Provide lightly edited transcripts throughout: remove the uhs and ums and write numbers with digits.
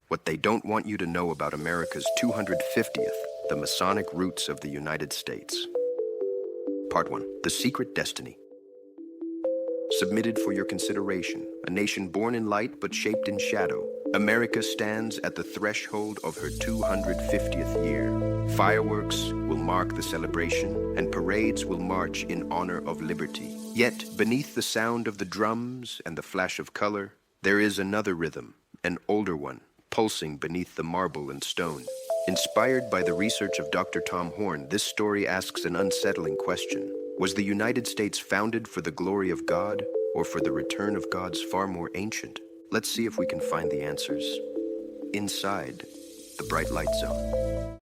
What they don't want you to know about America's 250th, the Masonic roots of the United States. Part 1. The Secret Destiny. Submitted for your consideration, a nation born in light but shaped in shadow, America stands at the threshold of her 250th year. Fireworks will mark the celebration, and parades will march in honor of liberty. Yet, beneath the sound of the drums and the flash of color, there is another rhythm, an older one, pulsing beneath the marble and stone. Inspired by the research of Dr. Tom Horn, this story asks an unsettling question. Was the United States founded for the glory of God, or for the return of God's far more ancient? Let's see if we can find the answers inside the bright light zone.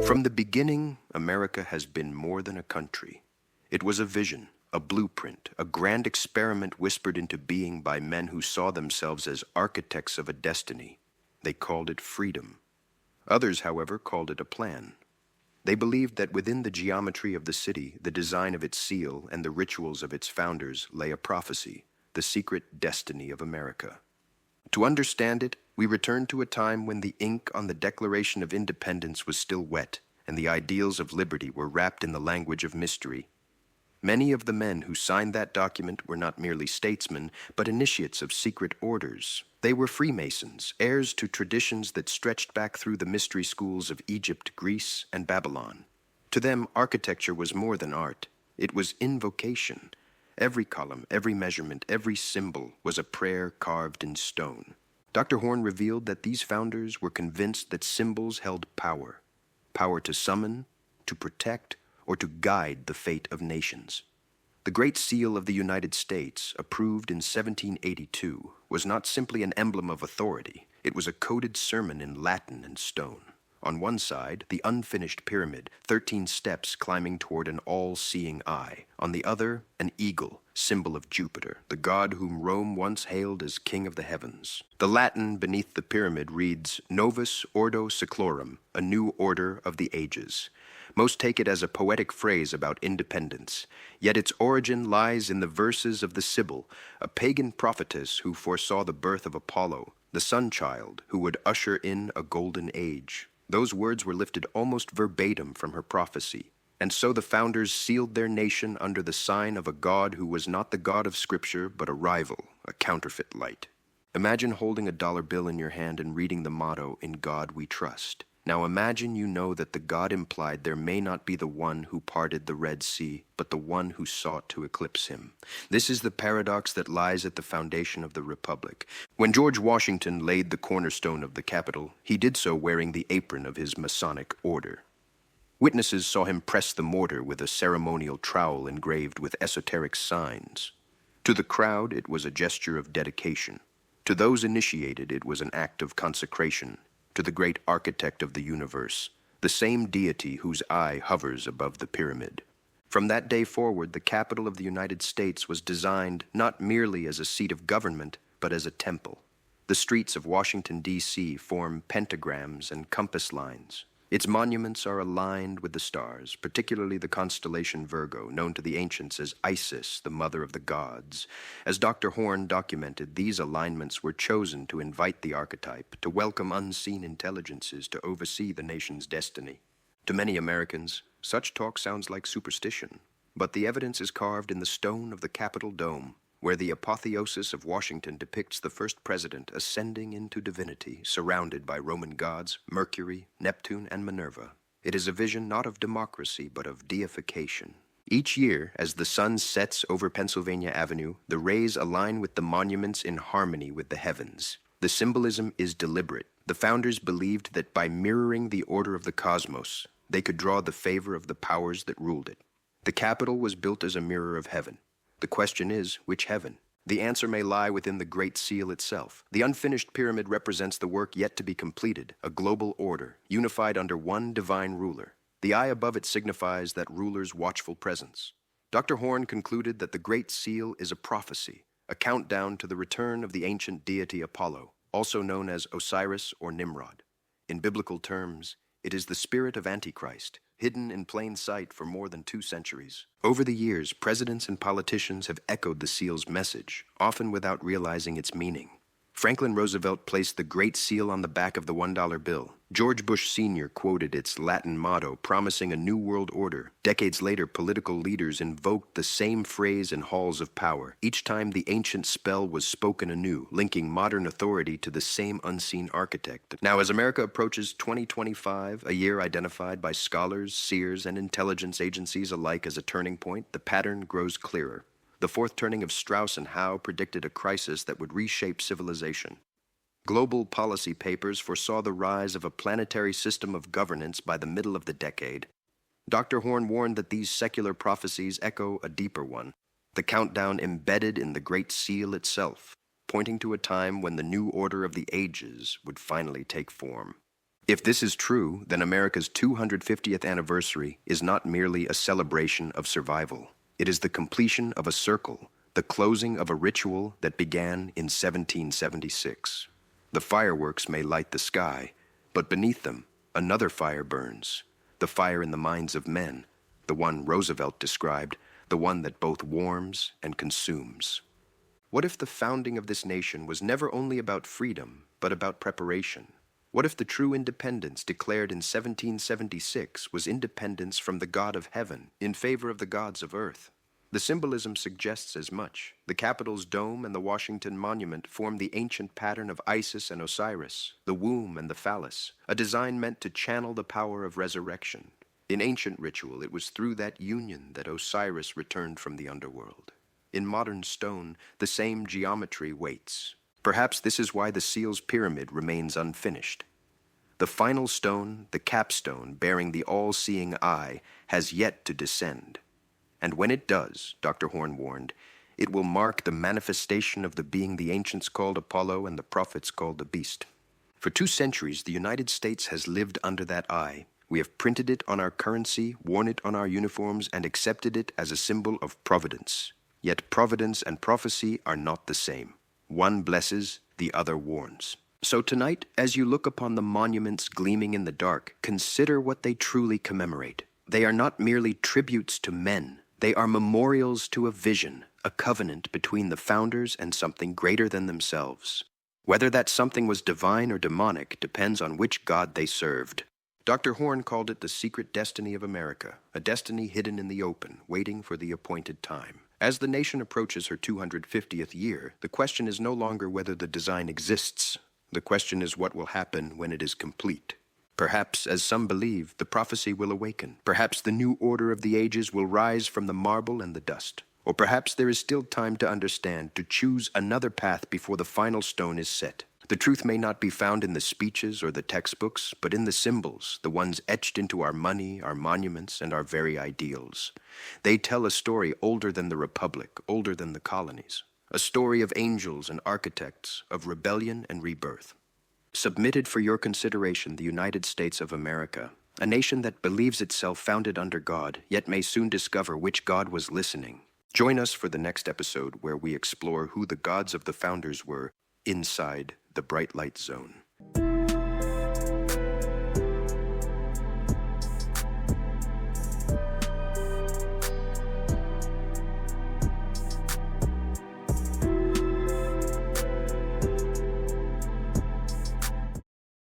From the beginning, America has been more than a country. It was a vision, a blueprint, a grand experiment whispered into being by men who saw themselves as architects of a destiny. They called it freedom. Others, however, called it a plan. They believed that within the geometry of the city, the design of its seal, and the rituals of its founders lay a prophecy, the secret destiny of America. To understand it, we return to a time when the ink on the Declaration of Independence was still wet, and the ideals of liberty were wrapped in the language of mystery. Many of the men who signed that document were not merely statesmen, but initiates of secret orders. They were Freemasons, heirs to traditions that stretched back through the mystery schools of Egypt, Greece, and Babylon. To them, architecture was more than art. It was invocation. Every column, every measurement, every symbol was a prayer carved in stone. Dr. Horn revealed that these founders were convinced that symbols held power. Power to summon, to protect, or to guide the fate of nations. The Great Seal of the United States, approved in 1782, was not simply an emblem of authority. It was a coded sermon in Latin and stone. On one side, the unfinished pyramid, 13 steps climbing toward an all-seeing eye. On the other, an eagle, symbol of Jupiter, the god whom Rome once hailed as king of the heavens. The Latin beneath the pyramid reads, Novus Ordo Seclorum, a new order of the ages. Most take it as a poetic phrase about independence, yet its origin lies in the verses of the Sibyl, a pagan prophetess who foresaw the birth of Apollo, the sun-child who would usher in a golden age. Those words were lifted almost verbatim from her prophecy, and so the founders sealed their nation under the sign of a God who was not the God of Scripture, but a rival, a counterfeit light. Imagine holding a dollar bill in your hand and reading the motto, "In God we trust." Now imagine you know that the God implied there may not be the one who parted the Red Sea, but the one who sought to eclipse him. This is the paradox that lies at the foundation of the Republic. When George Washington laid the cornerstone of the Capitol, he did so wearing the apron of his Masonic order. Witnesses saw him press the mortar with a ceremonial trowel engraved with esoteric signs. To the crowd, it was a gesture of dedication. To those initiated, it was an act of consecration. To the great architect of the universe, the same deity whose eye hovers above the pyramid. From that day forward, the capital of the United States was designed not merely as a seat of government, but as a temple. The streets of Washington, D.C. form pentagrams and compass lines. Its monuments are aligned with the stars, particularly the constellation Virgo, known to the ancients as Isis, the mother of the gods. As Dr. Horn documented, these alignments were chosen to invite the archetype, to welcome unseen intelligences to oversee the nation's destiny. To many Americans, such talk sounds like superstition, but the evidence is carved in the stone of the Capitol dome, where the apotheosis of Washington depicts the first president ascending into divinity, surrounded by Roman gods, Mercury, Neptune, and Minerva. It is a vision not of democracy, but of deification. Each year, as the sun sets over Pennsylvania Avenue, the rays align with the monuments in harmony with the heavens. The symbolism is deliberate. The founders believed that by mirroring the order of the cosmos, they could draw the favor of the powers that ruled it. The Capitol was built as a mirror of heaven. The question is, which heaven? The answer may lie within the Great Seal itself. The unfinished pyramid represents the work yet to be completed, a global order, unified under one divine ruler. The eye above it signifies that ruler's watchful presence. Dr. Horn concluded that the Great Seal is a prophecy, a countdown to the return of the ancient deity Apollo, also known as Osiris or Nimrod. In biblical terms, it is the spirit of Antichrist, hidden in plain sight for more than 2 centuries. Over the years, presidents and politicians have echoed the seal's message, often without realizing its meaning. Franklin Roosevelt placed the Great Seal on the back of the $1 bill. George Bush Sr. quoted its Latin motto, promising a new world order. Decades later, political leaders invoked the same phrase in halls of power. Each time the ancient spell was spoken anew, linking modern authority to the same unseen architect. Now, as America approaches 2025, a year identified by scholars, seers, and intelligence agencies alike as a turning point, the pattern grows clearer. The fourth turning of Strauss and Howe predicted a crisis that would reshape civilization. Global policy papers foresaw the rise of a planetary system of governance by the middle of the decade. Dr. Horn warned that these secular prophecies echo a deeper one, the countdown embedded in the Great Seal itself, pointing to a time when the new order of the ages would finally take form. If this is true, then America's 250th anniversary is not merely a celebration of survival. It is the completion of a circle, the closing of a ritual that began in 1776. The fireworks may light the sky, but beneath them, another fire burns, the fire in the minds of men, the one Roosevelt described, the one that both warms and consumes. What if the founding of this nation was never only about freedom, but about preparation? What if the true independence declared in 1776 was independence from the God of heaven in favor of the gods of earth? The symbolism suggests as much. The Capitol's dome and the Washington Monument form the ancient pattern of Isis and Osiris, the womb and the phallus, a design meant to channel the power of resurrection. In ancient ritual, it was through that union that Osiris returned from the underworld. In modern stone, the same geometry waits. Perhaps this is why the seal's pyramid remains unfinished. The final stone, the capstone bearing the all-seeing eye, has yet to descend. And when it does, Dr. Horn warned, it will mark the manifestation of the being the ancients called Apollo and the prophets called the beast. For 2 centuries, the United States has lived under that eye. We have printed it on our currency, worn it on our uniforms, and accepted it as a symbol of providence. Yet providence and prophecy are not the same. One blesses, the other warns. So tonight, as you look upon the monuments gleaming in the dark, consider what they truly commemorate. They are not merely tributes to men. They are memorials to a vision, a covenant between the founders and something greater than themselves. Whether that something was divine or demonic depends on which God they served. Dr. Horn called it the secret destiny of America, a destiny hidden in the open, waiting for the appointed time. As the nation approaches her 250th year, the question is no longer whether the design exists. The question is what will happen when it is complete. Perhaps, as some believe, the prophecy will awaken. Perhaps the new order of the ages will rise from the marble and the dust. Or perhaps there is still time to understand, to choose another path before the final stone is set. The truth may not be found in the speeches or the textbooks, but in the symbols, the ones etched into our money, our monuments, and our very ideals. They tell a story older than the Republic, older than the colonies. A story of angels and architects, of rebellion and rebirth. Submitted for your consideration, the United States of America, a nation that believes itself founded under God, yet may soon discover which God was listening. Join us for the next episode where we explore who the gods of the founders were inside the bright light zone.